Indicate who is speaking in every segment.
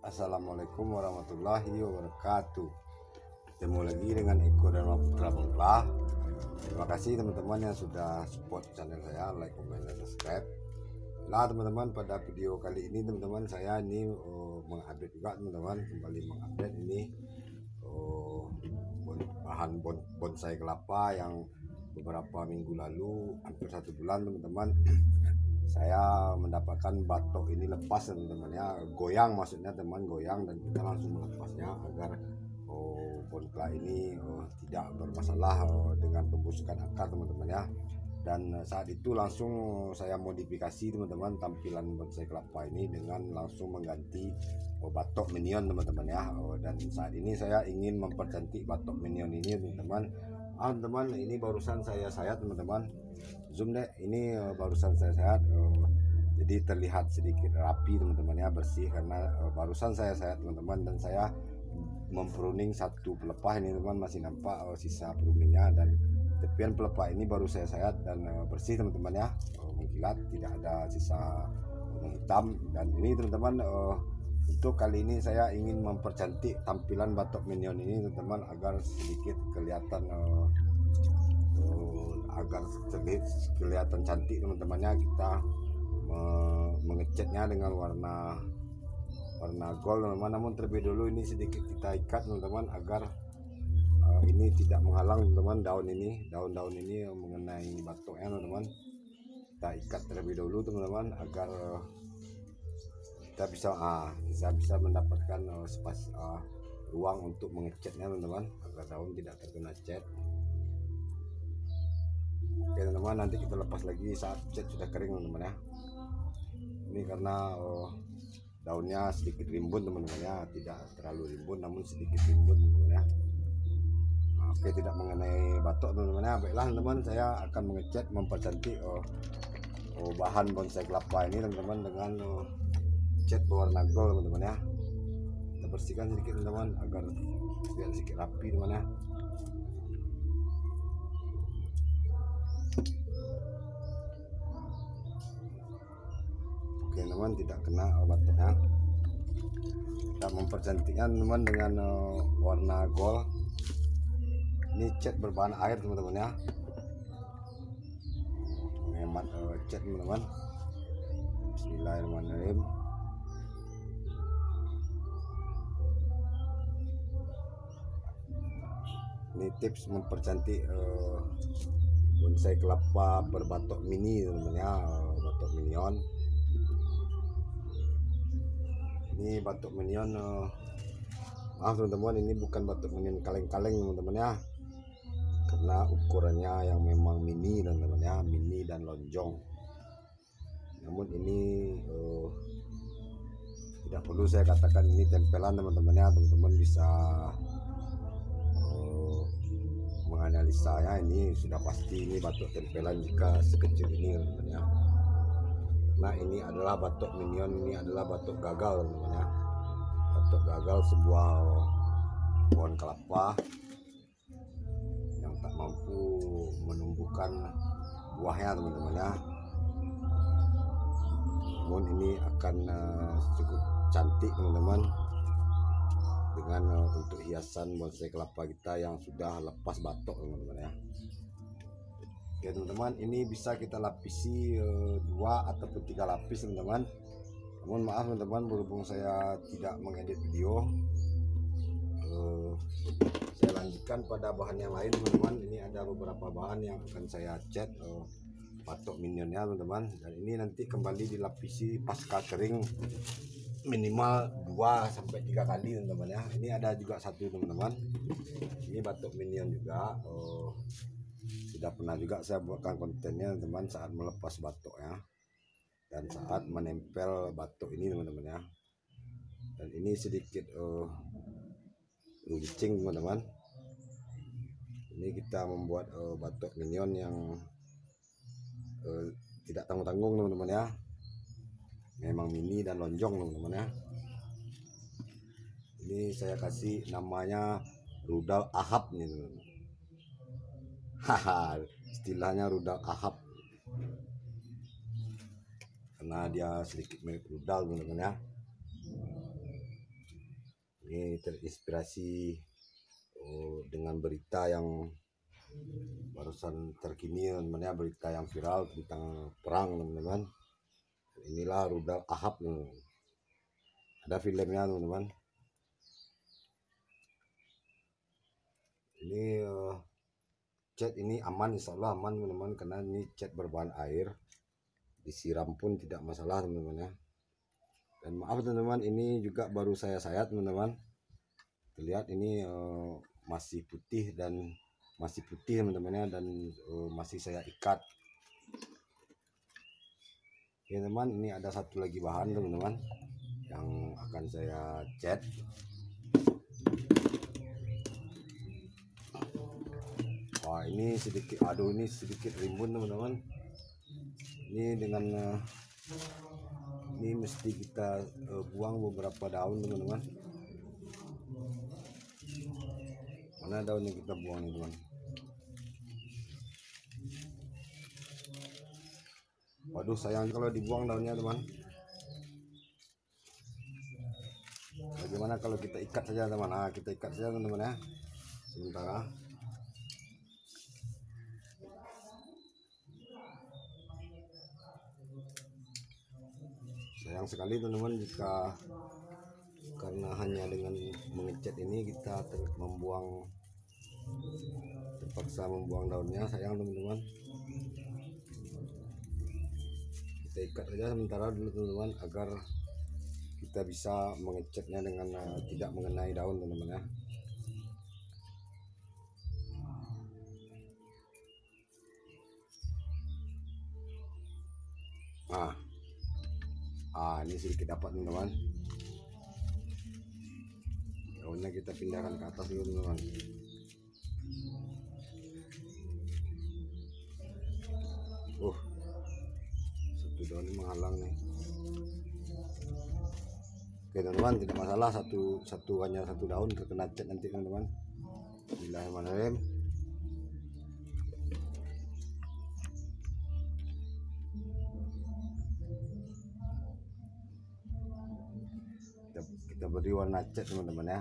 Speaker 1: Assalamualaikum warahmatullahi wabarakatuh. Ketemu lagi dengan Eko dan Putra Bangla. Terima kasih teman-teman yang sudah support channel saya, like, comment, dan subscribe. Nah teman-teman, pada video kali ini teman-teman saya ini mengupdate juga teman-teman, kembali mengupdate ini bahan bonsai kelapa yang beberapa minggu lalu, hampir 1 bulan teman-teman, saya mendapatkan batok ini lepas teman-teman ya, goyang maksudnya teman, goyang, dan kita langsung melepasnya agar pohon kelapa ini tidak bermasalah dengan pembusukan akar teman-teman ya. Dan saat itu langsung saya modifikasi teman-teman tampilan bonsai kelapa ini dengan langsung mengganti batok minion teman-teman ya. Dan saat ini saya ingin mempercantik batok minion ini teman-teman. Teman-teman, ini barusan saya sayat teman-teman, zoom deh, ini barusan saya sayat, jadi terlihat sedikit rapi teman-teman ya, bersih karena barusan saya sayat teman-teman. Dan saya mempruning satu pelepah ini teman, masih nampak sisa pruningnya, dan tepian pelepah ini baru saya sayat dan bersih teman-teman ya, mengkilat, tidak ada sisa hitam. Dan ini teman-teman, untuk kali ini saya ingin mempercantik tampilan batok minion ini teman-teman, agar sedikit kelihatan kelihatan cantik teman-temannya. Kita mengecatnya dengan warna gold teman-teman. Namun terlebih dulu ini sedikit kita ikat teman-teman, agar ini tidak menghalang teman-teman daun-daun ini mengenai batoknya teman-teman. Kita ikat terlebih dulu teman-teman, agar kita bisa mendapatkan ruang untuk mengecatnya teman-teman, agar daun tidak terkena cat. Oke teman-teman, nanti kita lepas lagi saat cat sudah kering teman-teman ya. Ini karena daunnya sedikit rimbun teman-teman ya, tidak terlalu rimbun namun sedikit rimbun teman-teman ya. Oke, tidak mengenai batok teman-teman ya. Baiklah teman-teman, saya akan mengecat mempercantik bahan bonsai kelapa ini teman-teman dengan cat berwarna gold teman-teman ya. Kita bersihkan sedikit teman-teman agar biar sedikit rapi teman ya. Oke teman, tidak kena batoknya. Kita mempercantiknya teman dengan warna gold. Ini cat berbahan air teman-teman ya, hemat cat teman-teman. Bismillahirrahmanirrahim. Ini tips mempercantik bonsai kelapa berbatok mini teman-teman ya, batok minion. Ini batok minion, maaf teman-teman, ini bukan batok minion kaleng-kaleng teman-teman ya, karena ukurannya yang memang mini teman-teman ya, mini dan lonjong. Namun ini tidak perlu saya katakan ini tempelan teman-teman ya. Teman-teman bisa menganalisanya, ini sudah pasti ini batok tempelan jika sekecil ini teman-teman ya. Nah, ini adalah batok minion, ini adalah batok gagal teman-teman ya. Batok gagal sebuah pohon kelapa yang tak mampu menumbuhkan buahnya teman-teman ya. Namun ini akan cukup cantik teman-teman dengan untuk hiasan bonsai kelapa kita yang sudah lepas batok teman-teman ya. Oke teman-teman, ini bisa kita lapisi 2 ataupun 3 lapis teman-teman. Namun maaf teman-teman, berhubung saya tidak mengedit video, saya lanjutkan pada bahan yang lain teman-teman. Ini ada beberapa bahan yang akan saya cat batok minionnya teman-teman, dan ini nanti kembali dilapisi pasca kering minimal 2-3 kali teman-teman ya. Ini ada juga satu teman-teman, ini batok minion juga, sudah pernah juga saya buatkan kontennya teman, saat melepas batok ya, dan saat menempel batok ini teman-teman ya. Dan ini sedikit runcing teman-teman. Ini kita membuat batok minion yang tidak tanggung-tanggung teman-teman ya, memang mini dan lonjong teman-teman ya. Ini saya kasih namanya rudal ahab nih teman-teman. Haha, istilahnya rudal ahab karena dia sedikit mirip rudal teman-teman ya. Ini terinspirasi dengan berita yang barusan terkini teman-teman ya, berita yang viral tentang perang teman-teman. Inilah rudal Ahab, ada filmnya teman-teman. Ini cat ini aman, insya Allah aman teman-teman, karena ini cat berbahan air, disiram pun tidak masalah teman-teman ya. Dan maaf teman-teman, ini juga baru saya sayat teman-teman. Terlihat ini masih putih teman-teman ya, dan masih saya ikat. Oke teman, ini ada satu lagi bahan teman-teman yang akan saya cat. Wah, ini sedikit, aduh ini sedikit rimbun teman-teman. Ini dengan ini mesti kita buang beberapa daun teman-teman. Mana daunnya kita buang nih teman. Waduh, sayang kalau dibuang daunnya teman. Bagaimana kalau kita ikat saja teman? Nah, kita ikat saja teman-teman ya, sementara. Sayang sekali teman-teman, jika karena hanya dengan mengecat ini kita terpaksa membuang daunnya. Sayang teman-teman, kita ikat saja sementara dulu teman-teman, agar kita bisa mengecatnya dengan tidak mengenai daun teman-teman ya. Ini sedikit dapat teman-teman. Daunnya kita pindahkan ke atas dulu teman-teman. Satu daun ini menghalang nih. Oke teman-teman, tidak masalah, hanya satu daun terkena cat nanti teman-teman. Bismillahirrahmanirrahim. Kita beri warna cat teman-teman ya.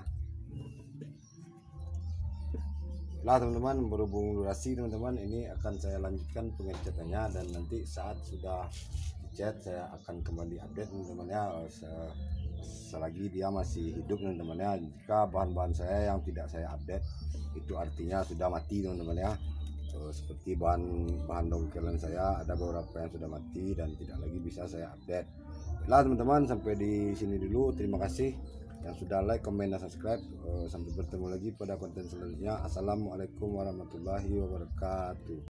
Speaker 1: Lah teman-teman, berhubung durasi teman-teman, ini akan saya lanjutkan pengecatannya, dan nanti saat sudah dicat saya akan kembali update teman-teman ya, selagi dia masih hidup teman-teman ya. Jika bahan-bahan saya yang tidak saya update, itu artinya sudah mati teman-teman ya. Seperti bahan dongkelan saya, ada beberapa yang sudah mati dan tidak lagi bisa saya update. Lah teman-teman, sampai di sini dulu. Terima kasih yang sudah like, comment, dan subscribe. Sampai bertemu lagi pada konten selanjutnya. Assalamualaikum warahmatullahi wabarakatuh.